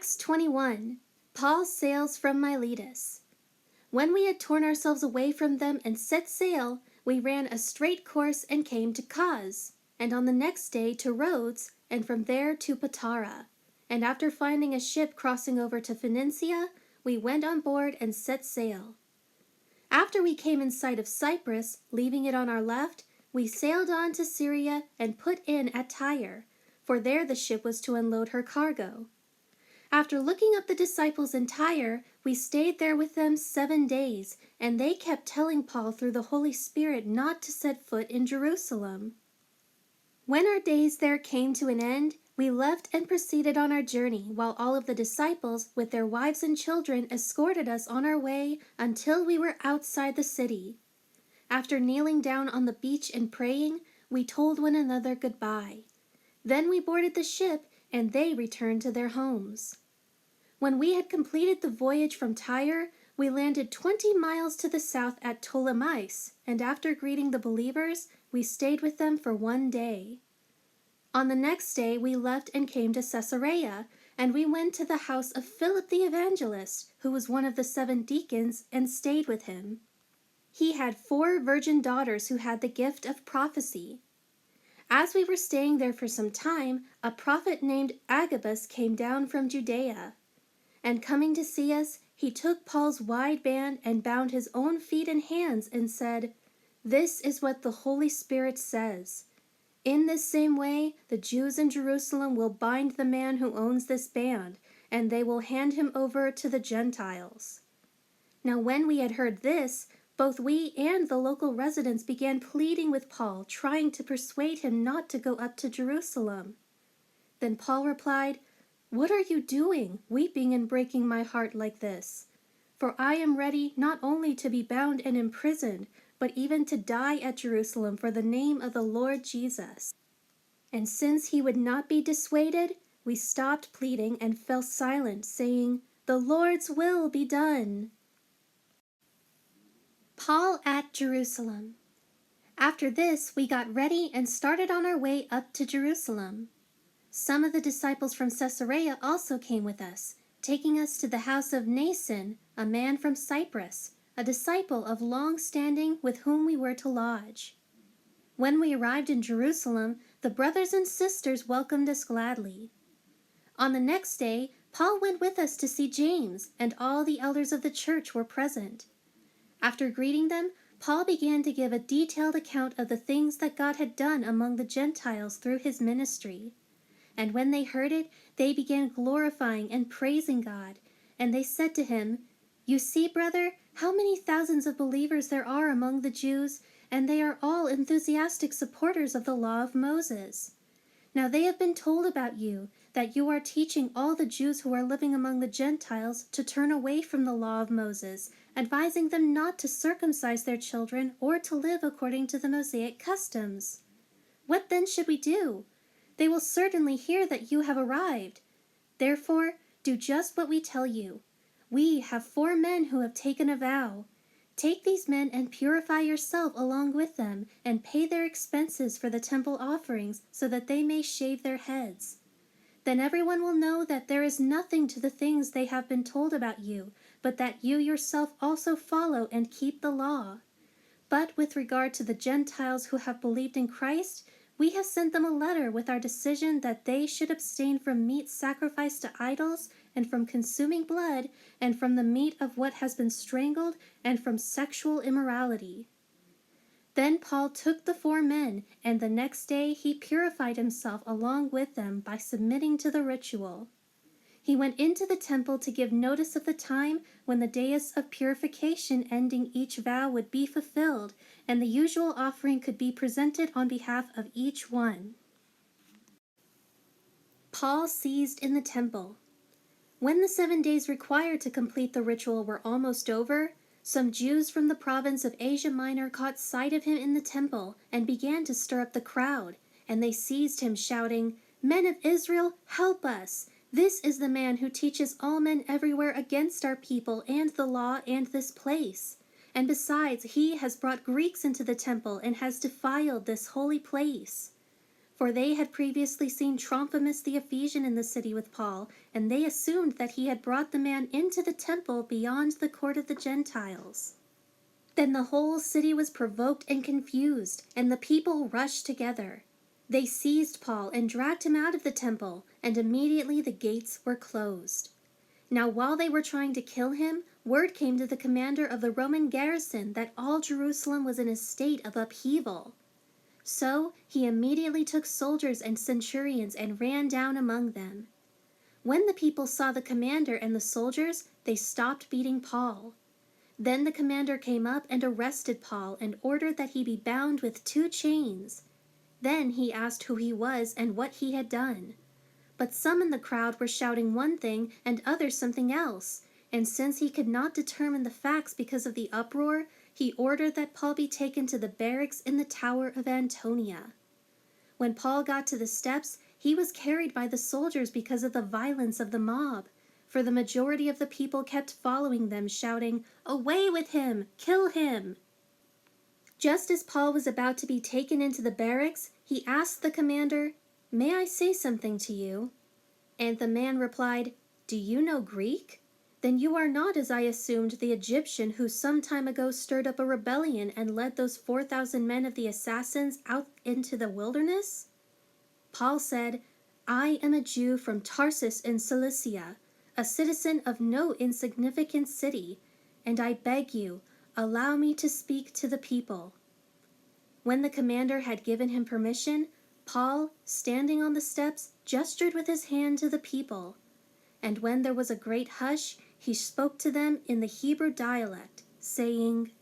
Acts 21. Paul sails from Miletus. When we had torn ourselves away from them and set sail, we ran a straight course and came to Cos, and on the next day to Rhodes, and from there to Patara. And after finding a ship crossing over to Phoenicia, we went on board and set sail. After we came in sight of Cyprus, leaving it on our left, we sailed on to Syria and put in at Tyre, for there the ship was to unload her cargo. After looking up the disciples in Tyre, we stayed there with them 7 days, and they kept telling Paul through the Holy Spirit not to set foot in Jerusalem. When our days there came to an end, we left and proceeded on our journey, while all of the disciples, with their wives and children, escorted us on our way until we were outside the city. After kneeling down on the beach and praying, we told one another goodbye. Then we boarded the ship, and they returned to their homes. When we had completed the voyage from Tyre, we landed 20 miles to the south at Ptolemais, and after greeting the believers, we stayed with them for 1 day. On the next day, we left and came to Caesarea, and we went to the house of Philip the evangelist, who was one of the 7 deacons, and stayed with him. He had 4 virgin daughters who had the gift of prophecy. As we were staying there for some time, a prophet named Agabus came down from Judea. And coming to see us, he took Paul's wide band and bound his own feet and hands and said, "This is what the Holy Spirit says. In this same way, the Jews in Jerusalem will bind the man who owns this band, and they will hand him over to the Gentiles." Now when we had heard this, both we and the local residents began pleading with Paul, trying to persuade him not to go up to Jerusalem. Then Paul replied, "What are you doing, weeping and breaking my heart like this? For I am ready not only to be bound and imprisoned, but even to die at Jerusalem for the name of the Lord Jesus." And since he would not be dissuaded, we stopped pleading and fell silent, saying, "The Lord's will be done." Paul at Jerusalem. After this, we got ready and started on our way up to Jerusalem. Some of the disciples from Caesarea also came with us, taking us to the house of Mnason, a man from Cyprus, a disciple of long standing with whom we were to lodge. When we arrived in Jerusalem, the brothers and sisters welcomed us gladly. On the next day, Paul went with us to see James, and all the elders of the church were present. After greeting them, Paul began to give a detailed account of the things that God had done among the Gentiles through his ministry. And when they heard it, they began glorifying and praising God. And they said to him, "You see, brother, how many thousands of believers there are among the Jews, and they are all enthusiastic supporters of the law of Moses. Now they have been told about you, that you are teaching all the Jews who are living among the Gentiles to turn away from the law of Moses, advising them not to circumcise their children or to live according to the Mosaic customs. What then should we do? They will certainly hear that you have arrived. Therefore, do just what we tell you. We have 4 men who have taken a vow. Take these men and purify yourself along with them, and pay their expenses for the temple offerings, so that they may shave their heads. Then everyone will know that there is nothing to the things they have been told about you, but that you yourself also follow and keep the law. But with regard to the Gentiles who have believed in Christ, we have sent them a letter with our decision that they should abstain from meat sacrificed to idols, and from consuming blood, and from the meat of what has been strangled, and from sexual immorality." Then Paul took the 4 men, and the next day he purified himself along with them by submitting to the ritual. He went into the temple to give notice of the time when the days of purification ending each vow would be fulfilled, and the usual offering could be presented on behalf of each one. Paul seized in the temple. When the 7 days required to complete the ritual were almost over, some Jews from the province of Asia Minor caught sight of him in the temple and began to stir up the crowd, and they seized him, shouting, "Men of Israel, help us! This is the man who teaches all men everywhere against our people and the law and this place. And besides, he has brought Greeks into the temple and has defiled this holy place." For they had previously seen Trophimus the Ephesian in the city with Paul, and they assumed that he had brought the man into the temple beyond the court of the Gentiles. Then the whole city was provoked and confused, and the people rushed together. They seized Paul and dragged him out of the temple, and immediately the gates were closed. Now while they were trying to kill him, word came to the commander of the Roman garrison that all Jerusalem was in a state of upheaval. So he immediately took soldiers and centurions and ran down among them. When the people saw the commander and the soldiers, they stopped beating Paul. Then the commander came up and arrested Paul and ordered that he be bound with 2 chains. Then he asked who he was and what he had done. But some in the crowd were shouting one thing and others something else, and since he could not determine the facts because of the uproar, he ordered that Paul be taken to the barracks in the Tower of Antonia. When Paul got to the steps, he was carried by the soldiers because of the violence of the mob, for the majority of the people kept following them, shouting, "Away with him! Kill him!" Just as Paul was about to be taken into the barracks, he asked the commander, "May I say something to you?" And the man replied, "Do you know Greek? Then you are not, as I assumed, the Egyptian who some time ago stirred up a rebellion and led those 4,000 men of the assassins out into the wilderness?" Paul said, "I am a Jew from Tarsus in Cilicia, a citizen of no insignificant city, and I beg you, allow me to speak to the people." When the commander had given him permission, Paul, standing on the steps, gestured with his hand to the people. And when there was a great hush, he spoke to them in the Hebrew dialect, saying,